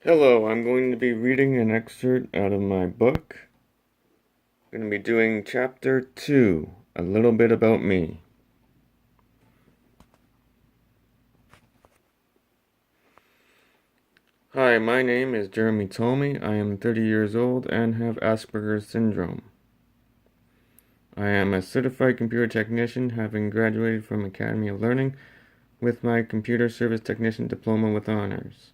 Hello, I'm going to be reading an excerpt out of my book. I'm going to be doing Chapter 2, A Little Bit About Me. Hi, my name is Jeremy Tolmie. I am 30 years old and have Asperger's syndrome. I am a certified computer technician, having graduated from Academy of Learning with my Computer Service Technician Diploma with Honors.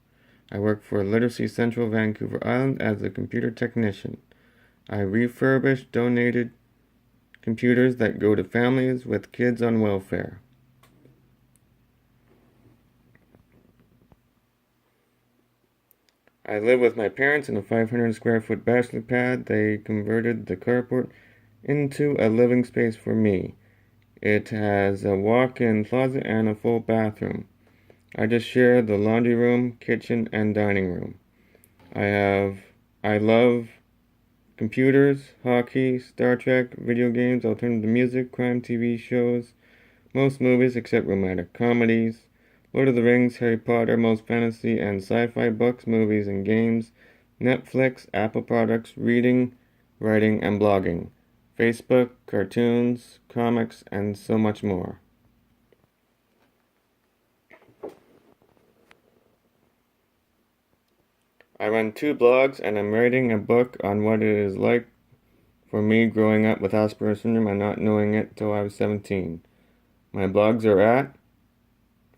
I work for Literacy Central Vancouver Island as a computer technician. I refurbish donated computers that go to families with kids on welfare. I live with my parents in a 500 square foot bachelor pad. They converted the carport into a living space for me. It has a walk-in closet and a full bathroom. I just share the laundry room, kitchen, and dining room. I love computers, hockey, Star Trek, video games, alternative music, crime TV shows, most movies except romantic comedies, Lord of the Rings, Harry Potter, most fantasy and sci-fi books, movies and games, Netflix, Apple products, reading, writing, and blogging, Facebook, cartoons, comics, and so much more. I run 2 blogs, and I'm writing a book on what it is like for me growing up with Asperger's syndrome and not knowing it till I was 17. My blogs are at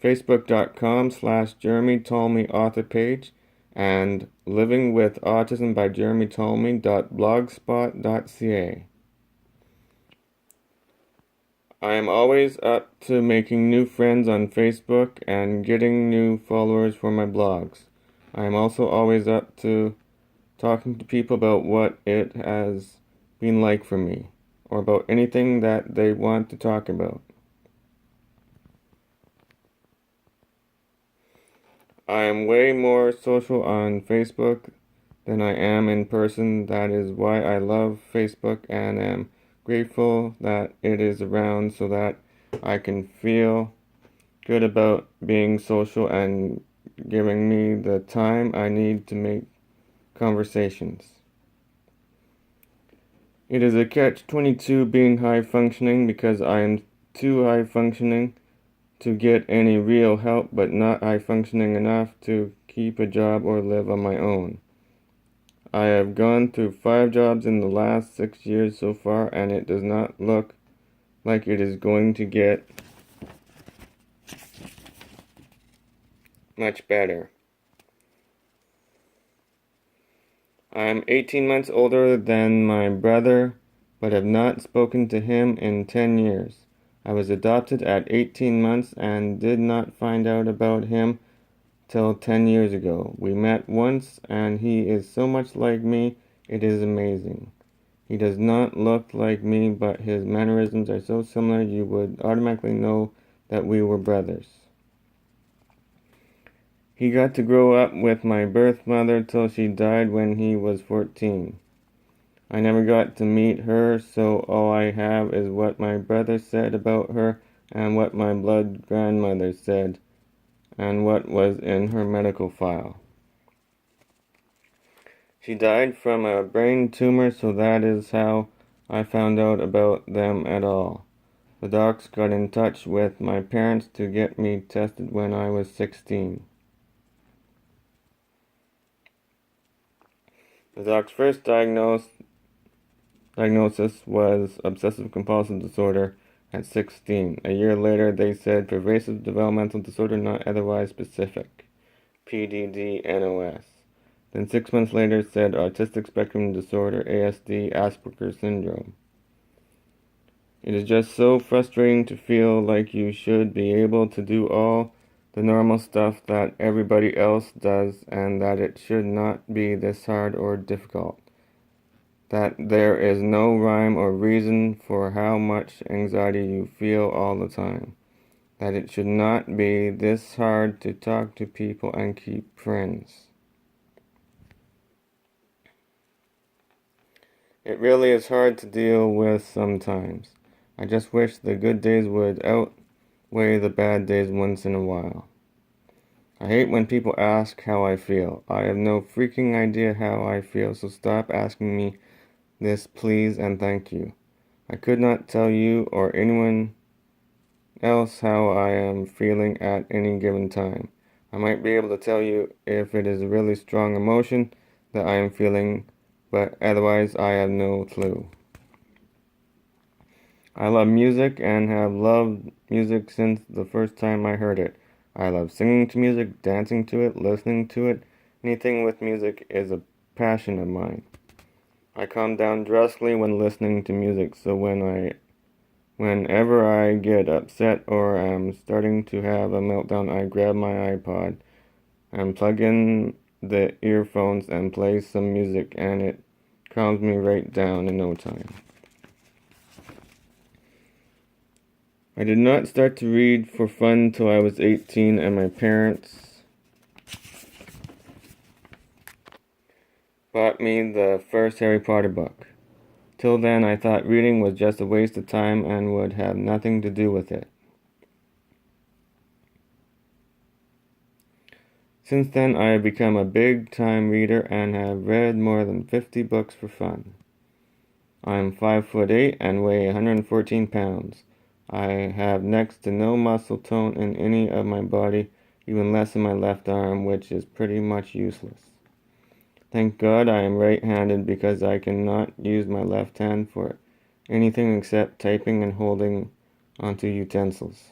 facebook.com/Jeremy Tolmie author page and Living with Autism by Jeremy Tolmie.blogspot.ca. I am always up to making new friends on Facebook and getting new followers for my blogs. I am also always up to talking to people about what it has been like for me, or about anything that they want to talk about. I am way more social on Facebook than I am in person. That is why I love Facebook and am grateful that it is around so that I can feel good about being social and giving me the time I need to make conversations. It is a catch-22 being high functioning because I am too high functioning to get any real help, but not high functioning enough to keep a job or live on my own. I have gone through 5 jobs in the last 6 years so far, and it does not look like it is going to get much better. I am 18 months older than my brother, but have not spoken to him in 10 years. I was adopted at 18 months and did not find out about him till 10 years ago. We met once and he is so much like me, it is amazing. He does not look like me, but his mannerisms are so similar you would automatically know that we were brothers. He got to grow up with my birth mother till she died when he was 14. I never got to meet her, so all I have is what my brother said about her and what my blood grandmother said and what was in her medical file. She died from a brain tumor, so that is how I found out about them at all. The docs got in touch with my parents to get me tested when I was 16. The doc's first diagnosis was obsessive compulsive disorder at 16. A year later, they said pervasive developmental disorder not otherwise specific, PDD-NOS. Then 6 months later said autistic spectrum disorder, ASD, Asperger's syndrome. It is just so frustrating to feel like you should be able to do all the normal stuff that everybody else does and that it should not be this hard or difficult. That there is no rhyme or reason for how much anxiety you feel all the time. That it should not be this hard to talk to people and keep friends. It really is hard to deal with sometimes. I just wish the good days would outweigh the bad days once in a while. I hate when people ask how I feel. I have no freaking idea how I feel, so stop asking me this, please, and thank you. I could not tell you or anyone else how I am feeling at any given time. I might be able to tell you if it is a really strong emotion that I am feeling, but otherwise I have no clue. I love music and have loved music since the first time I heard it. I love singing to music, dancing to it, listening to it. Anything with music is a passion of mine. I calm down drastically when listening to music, so whenever I get upset or am starting to have a meltdown, I grab my iPod and plug in the earphones and play some music, and it calms me right down in no time. I did not start to read for fun till I was 18, and my parents bought me the first Harry Potter book. Till then, I thought reading was just a waste of time and would have nothing to do with it. Since then, I have become a big-time reader and have read more than 50 books for fun. I am 5'8" and weigh 114 pounds. I have next to no muscle tone in any of my body, even less in my left arm, which is pretty much useless. Thank God I am right-handed because I cannot use my left hand for anything except typing and holding onto utensils.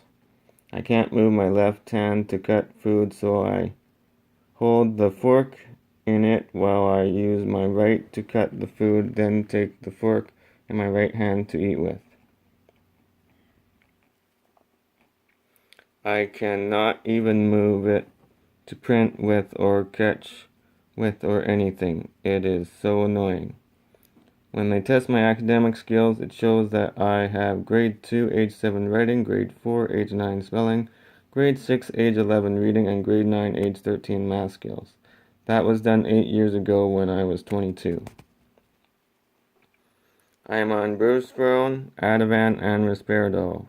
I can't move my left hand to cut food, so I hold the fork in it while I use my right to cut the food, then take the fork in my right hand to eat with. I cannot even move it to print with or catch with or anything. It is so annoying. When they test my academic skills, it shows that I have grade 2, age 7 writing, grade 4, age 9 spelling, grade 6, age 11 reading, and grade 9, age 13 math skills. That was done 8 years ago when I was 22. I am on Buspirone, Ativan, and Risperidone.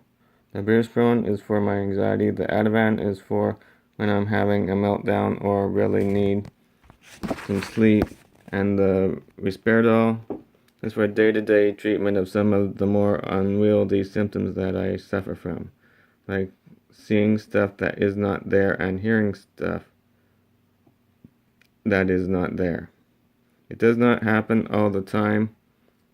The Buspirone is for my anxiety. The Ativan is for when I'm having a meltdown or really need some sleep. And the Risperidone is for day-to-day treatment of some of the more unwieldy symptoms that I suffer from, like seeing stuff that is not there and hearing stuff that is not there. It does not happen all the time,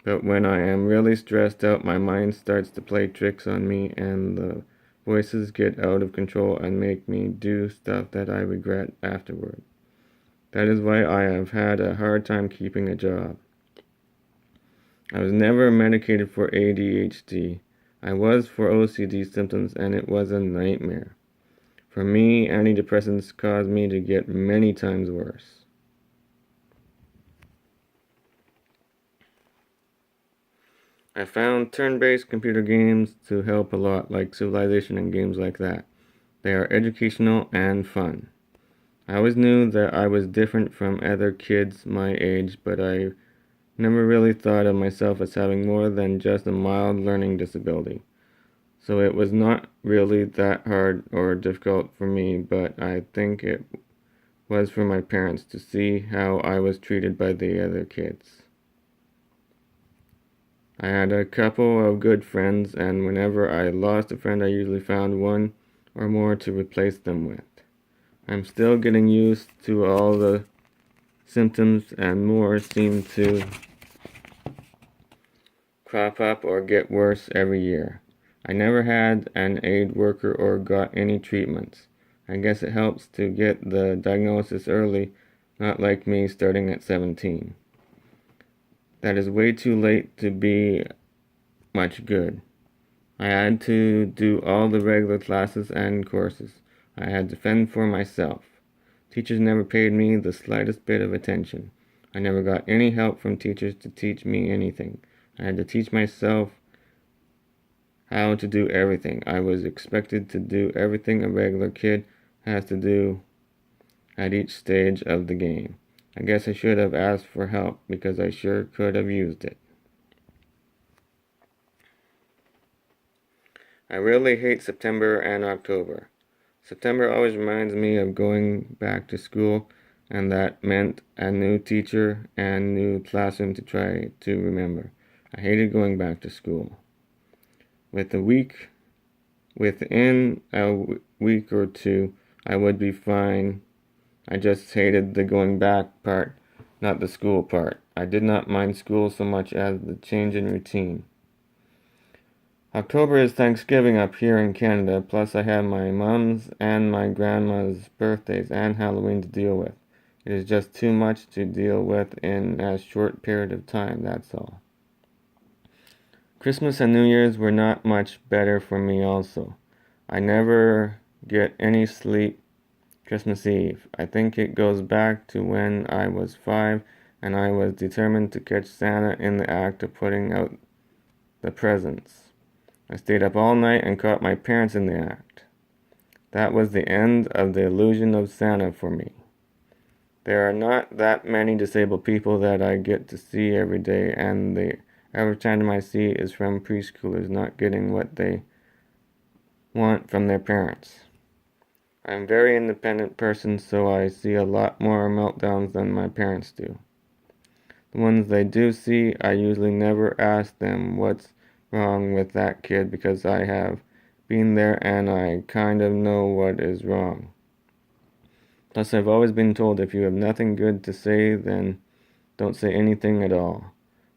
but when I am really stressed out, my mind starts to play tricks on me and the voices get out of control and make me do stuff that I regret afterward. That is why I have had a hard time keeping a job. I was never medicated for ADHD. I was for OCD symptoms, and it was a nightmare. For me, antidepressants caused me to get many times worse. I found turn-based computer games to help a lot, like Civilization and games like that. They are educational and fun. I always knew that I was different from other kids my age, but I never really thought of myself as having more than just a mild learning disability. So it was not really that hard or difficult for me, but I think it was for my parents to see how I was treated by the other kids. I had a couple of good friends, and whenever I lost a friend, I usually found one or more to replace them with. I'm still getting used to all the symptoms, and more seem to crop up or get worse every year. I never had an aid worker or got any treatments. I guess it helps to get the diagnosis early, not like me starting at 17. That is way too late to be much good. I had to do all the regular classes and courses. I had to fend for myself. Teachers never paid me the slightest bit of attention. I never got any help from teachers to teach me anything. I had to teach myself how to do everything. I was expected to do everything a regular kid has to do at each stage of the game. I guess I should have asked for help because I sure could have used it. I really hate September and October. September always reminds me of going back to school, and that meant a new teacher and new classroom to try to remember. I hated going back to school. Within a week or two, I would be fine. I just hated the going back part, not the school part. I did not mind school so much as the change in routine. October is Thanksgiving up here in Canada, plus I have my mom's and my grandma's birthdays and Halloween to deal with. It is just too much to deal with in a short period of time, that's all. Christmas and New Year's were not much better for me also. I never get any sleep Christmas Eve. I think it goes back to when I was 5 and I was determined to catch Santa in the act of putting out the presents. I stayed up all night and caught my parents in the act. That was the end of the illusion of Santa for me. There are not that many disabled people that I get to see every day, and the average time I see is from preschoolers not getting what they want from their parents. I'm a very independent person, so I see a lot more meltdowns than my parents do. The ones they do see, I usually never ask them what's wrong with that kid because I have been there and I kind of know what is wrong. Plus, I've always been told if you have nothing good to say, then don't say anything at all.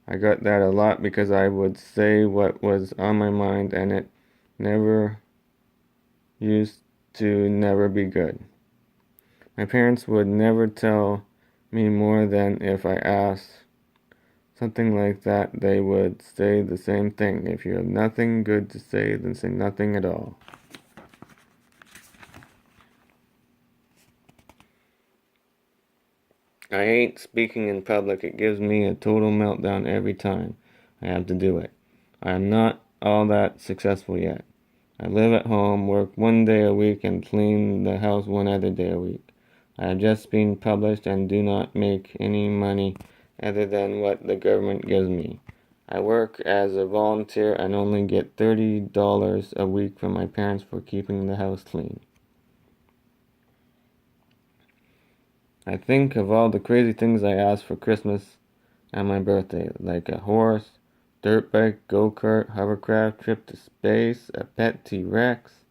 I got that a lot because I would say what was on my mind and it never used to never be good. My parents would never tell me more than if I asked something like that. They would say the same thing. If you have nothing good to say, then say nothing at all. I hate speaking in public. It gives me a total meltdown every time I have to do it. I am not all that successful yet. I live at home, work 1 day a week, and clean the house 1 other day a week. I have just been published and do not make any money other than what the government gives me. I work as a volunteer and only get $30 a week from my parents for keeping the house clean. I think of all the crazy things I asked for Christmas and my birthday, like a horse, dirt bike, go-kart, hovercraft, trip to space, a pet T-Rex,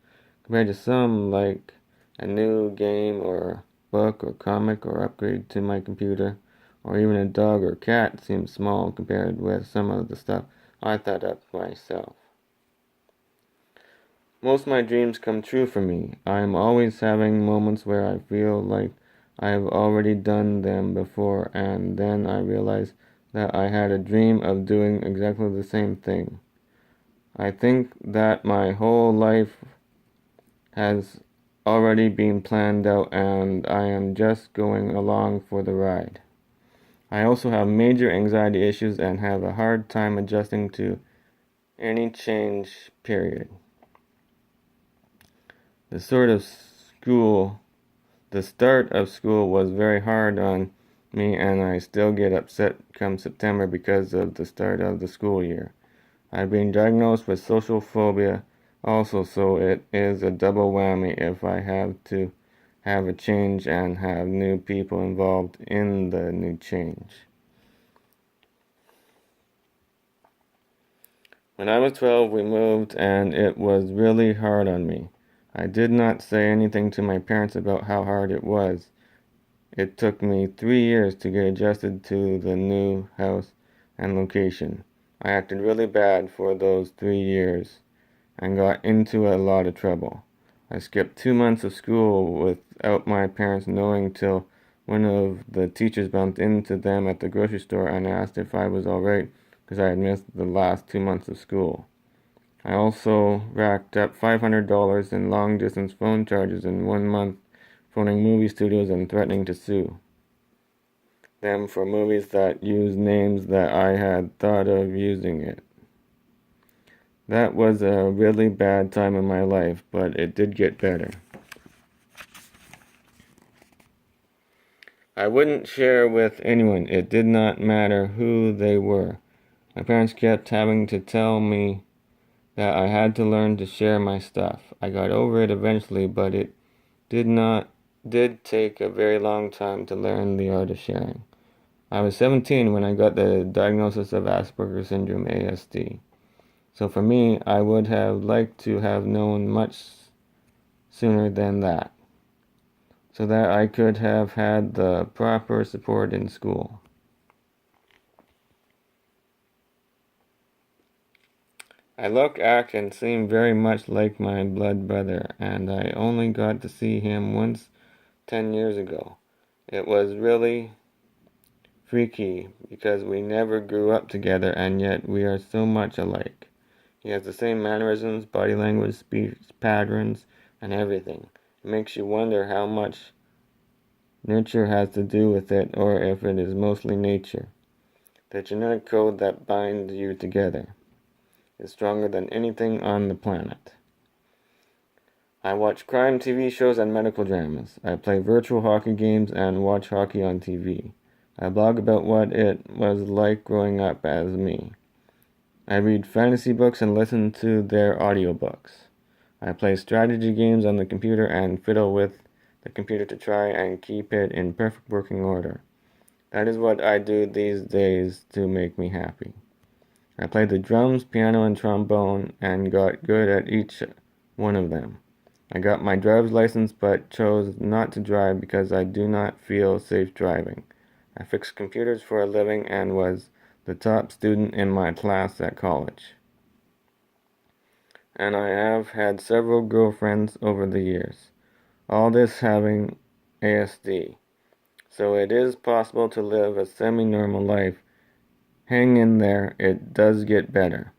compared to some like a new game or book or comic or upgrade to my computer, or even a dog or cat seems small compared with some of the stuff I thought up myself. Most of my dreams come true for me. I am always having moments where I feel like I have already done them before, and then I realize that I had a dream of doing exactly the same thing. I think that my whole life has already been planned out and I am just going along for the ride. I also have major anxiety issues and have a hard time adjusting to any change, period. The start of school was very hard on me, and I still get upset come September because of the start of the school year. I've been diagnosed with social phobia also, so it is a double whammy if I have to have a change and have new people involved in the new change. When I was 12, we moved, and it was really hard on me. I did not say anything to my parents about how hard it was. It took me 3 years to get adjusted to the new house and location. I acted really bad for those 3 years and got into a lot of trouble. I skipped 2 months of school without my parents knowing till one of the teachers bumped into them at the grocery store and asked if I was alright because I had missed the last 2 months of school. I also racked up $500 in long-distance phone charges in 1 month, phoning movie studios and threatening to sue them for movies that used names that I had thought of using it. That was a really bad time in my life, but it did get better. I wouldn't share with anyone. It did not matter who they were. My parents kept having to tell me that I had to learn to share my stuff. I got over it eventually, but it did take a very long time to learn the art of sharing. I was 17 when I got the diagnosis of Asperger's syndrome ASD. So for me, I would have liked to have known much sooner than that, so that I could have had the proper support in school. I look, act, and seem very much like my blood brother, and I only got to see him once 10 years ago. It was really freaky because we never grew up together and yet we are so much alike. He has the same mannerisms, body language, speech patterns, and everything. It makes you wonder how much nurture has to do with it or if it is mostly nature. The genetic code that binds you together is stronger than anything on the planet. I watch crime TV shows and medical dramas. I play virtual hockey games and watch hockey on TV. I blog about what it was like growing up as me. I read fantasy books and listen to their audiobooks. I play strategy games on the computer and fiddle with the computer to try and keep it in perfect working order. That is what I do these days to make me happy. I play the drums, piano, and trombone and got good at each one of them. I got my driver's license but chose not to drive because I do not feel safe driving. I fixed computers for a living and was the top student in my class at college. And I have had several girlfriends over the years. All this having ASD. So it is possible to live a semi-normal life. Hang in there, it does get better.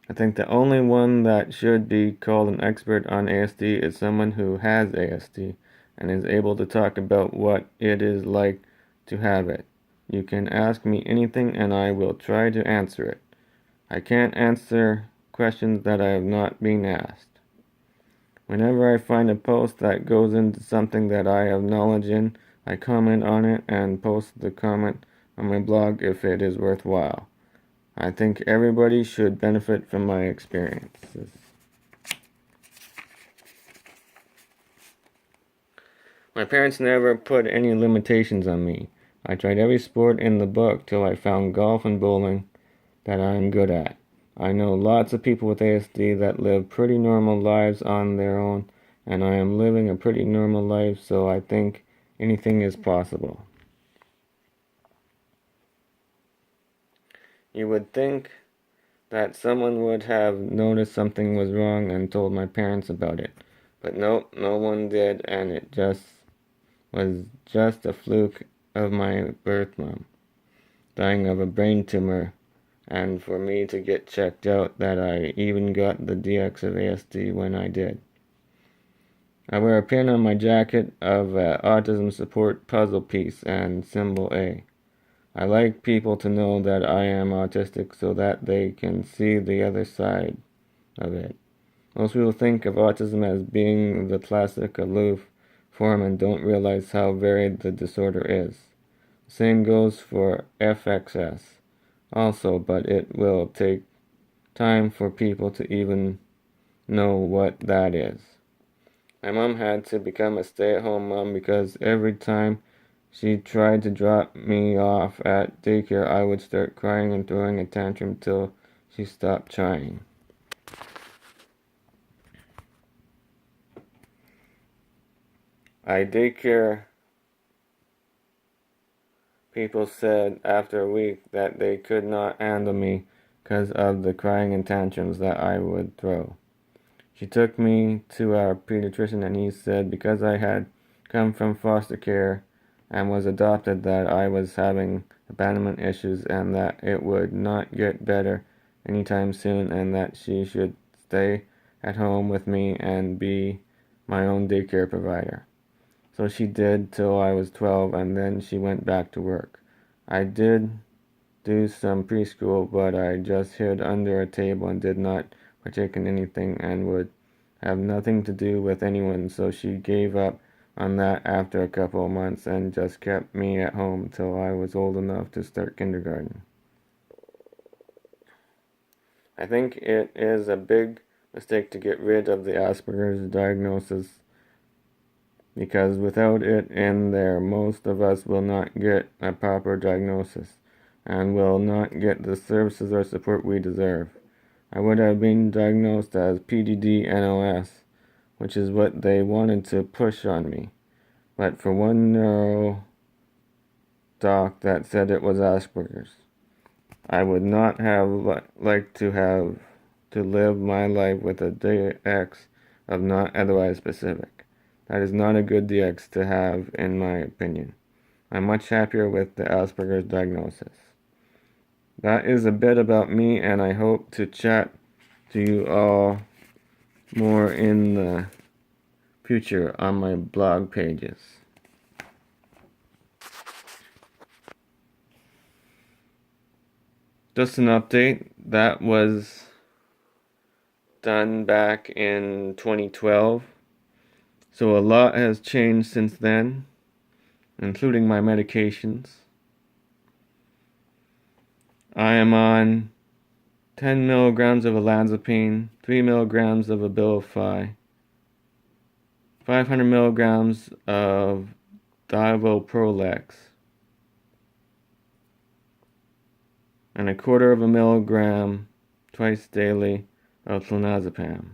I think the only one that should be called an expert on ASD is someone who has ASD and is able to talk about what it is like to have it. You can ask me anything and I will try to answer it. I can't answer questions that I have not been asked. Whenever I find a post that goes into something that I have knowledge in, I comment on it and post the comment on my blog if it is worthwhile. I think everybody should benefit from my experiences. My parents never put any limitations on me. I tried every sport in the book till I found golf and bowling that I am good at. I know lots of people with ASD that live pretty normal lives on their own, and I am living a pretty normal life, so I think anything is possible. You would think that someone would have noticed something was wrong and told my parents about it. But nope, no one did, and it was just a fluke of my birth mom dying of a brain tumor, and for me to get checked out that I even got the DX of ASD when I did. I wear a pin on my jacket of autism support puzzle piece and symbol A. I like people to know that I am autistic so that they can see the other side of it. Most people think of autism as being the classic aloof form and don't realize how varied the disorder is. The same goes for FXS also, but it will take time for people to even know what that is. My mom had to become a stay-at-home mom because every time she tried to drop me off at daycare, I would start crying and throwing a tantrum till she stopped trying. Daycare people said after a week that they could not handle me because of the crying and tantrums that I would throw. She took me to our pediatrician and he said because I had come from foster care and was adopted that I was having abandonment issues and that it would not get better anytime soon and that she should stay at home with me and be my own daycare provider. So she did till I was 12 and then she went back to work. I did do some preschool, but I just hid under a table and did not partake in anything and would have nothing to do with anyone, so she gave up on that after a couple of months and just kept me at home till I was old enough to start kindergarten. I think it is a big mistake to get rid of the Asperger's diagnosis because without it in there, most of us will not get a proper diagnosis and will not get the services or support we deserve. I would have been diagnosed as PDD-NOS, which is what they wanted to push on me. But for one neuro doc that said it was Asperger's, I would not have liked to have to live my life with a DX of not otherwise specific. That is not a good DX to have, in my opinion. I'm much happier with the Asperger's diagnosis. That is a bit about me, and I hope to chat to you all more in the future on my blog pages. Just an update, that was done back in 2012. So a lot has changed since then, including my medications. I am on 10 milligrams of olanzapine, 3 milligrams of Abilify, 500 milligrams of Divoprolex, and a quarter of a milligram twice daily of clonazepam.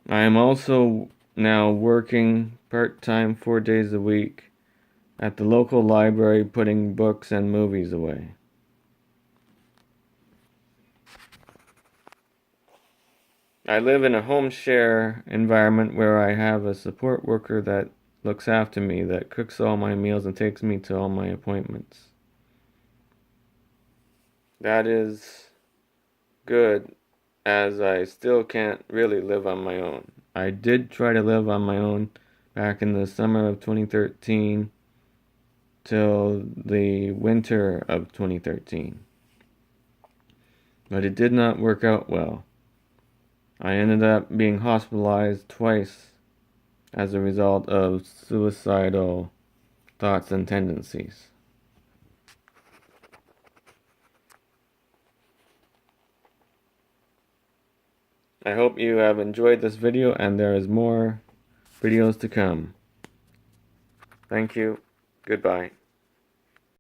I am also now working part-time 4 days a week at the local library, putting books and movies away. I live in a home share environment where I have a support worker that looks after me, that cooks all my meals and takes me to all my appointments. That is good, as I still can't really live on my own. I did try to live on my own back in the summer of 2013 till the winter of 2013. But it did not work out well. I ended up being hospitalized twice as a result of suicidal thoughts and tendencies. I hope you have enjoyed this video, and there is more videos to come. Thank you. Goodbye.